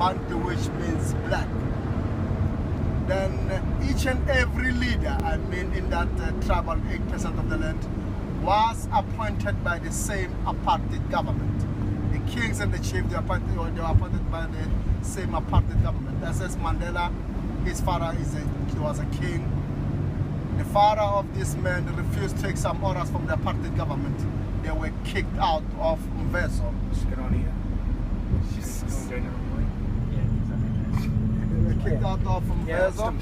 Bantu, which means black. Then each and every leader, I mean in that tribal 8% of the land, was appointed by the same apartheid government. The kings and the chiefs, they were appointed by the same apartheid government. SS Mandela, his father he was a king. The father of this man refused to take some orders from the apartheid government. They were kicked out of Mvezo. Just get on here. She's going the wrong way. They were kicked out of Mvezo.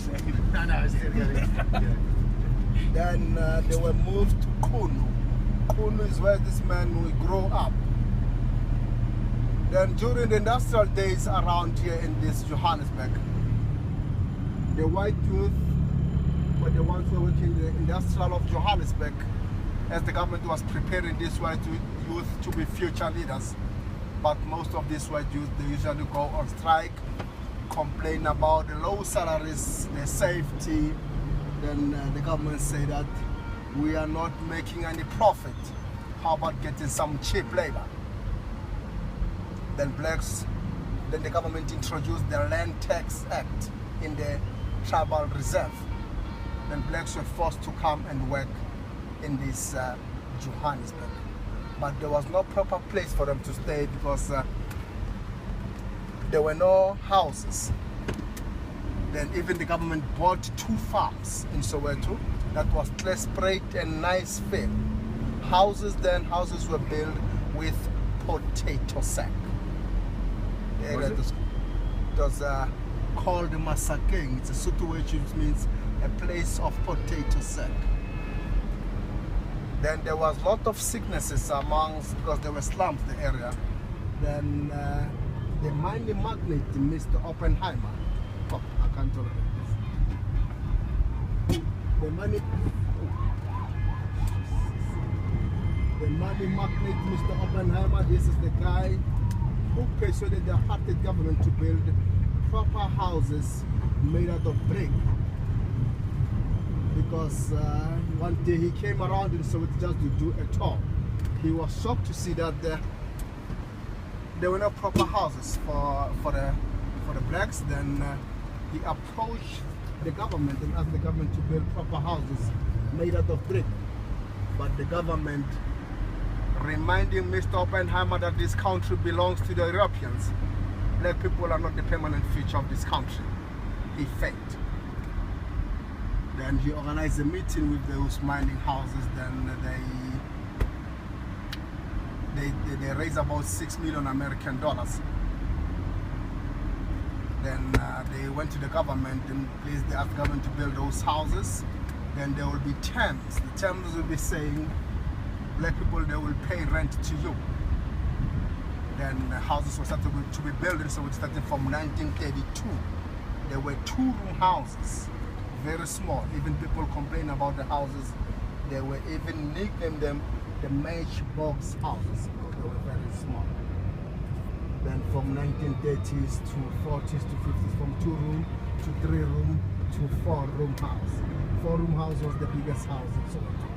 No, it's still going. Then they were moved to Kunu. Kunu is where this man will grow up. Then during the industrial days around here in this Johannesburg, the white youth were the ones who were working in the industrial of Johannesburg, as the government was preparing this white youth to be future leaders. But most of these white youth, they usually go on strike, complain about the low salaries, the safety. Then the government say that we are not making any profit. How about getting some cheap labor? Then the government introduced the Land Tax Act in the tribal reserve. Then blacks were forced to come and work in this Johannesburg. But there was no proper place for them to stay because there were no houses. Then even the government bought 2 farms in Soweto that was sprayed and nice field. Houses were built with potato sack. The area was called Masakeng. It's a Sotho which means a place of potato sack. Then there was a lot of sicknesses amongst, because there were slums the area. Then the mining magnate, Mr. Oppenheimer. Oh, I can't tolerate this. The money magnate, Mr. Oppenheimer, this is the guy who persuaded the apartheid government to build proper houses made out of brick. Because one day he came around in Soweto just to do a tour. He was shocked to see that there were no proper houses for the blacks. Then he approached the government and asked the government to build proper houses made out of brick. But the government, reminding Mr. Oppenheimer that this country belongs to the Europeans, black people are not the permanent future of this country, he failed. Then he organized a meeting with those mining houses. Then they raised about $6 million American dollars. Then they went to the government and please they asked the government to build those houses. Then there will be terms. The terms will be saying black people, they will pay rent to you. Then houses were started to be built, so it started from 1932. There were 2-room houses, very small. Even people complain about the houses. They were even nicknamed them the matchbox houses because they were very small. Then from 1930s to 40s to 50s, from 2-room to 3-room to 4-room house. 4-room house was the biggest house in Soweto.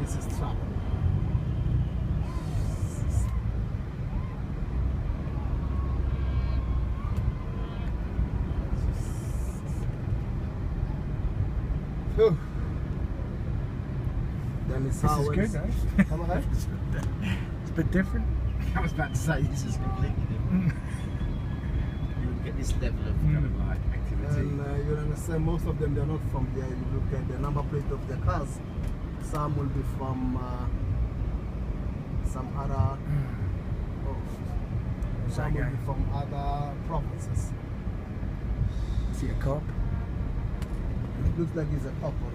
This is trouble. Then it's This is good, though. Come on, It's a bit different. I was about to say this is completely different. You would get this level of kind of like activity. And you understand, most of them, they're not from there. You look at the number plate of their cars. Some will be from some other, some will be from other provinces. See a cop? It looks like he's a cop or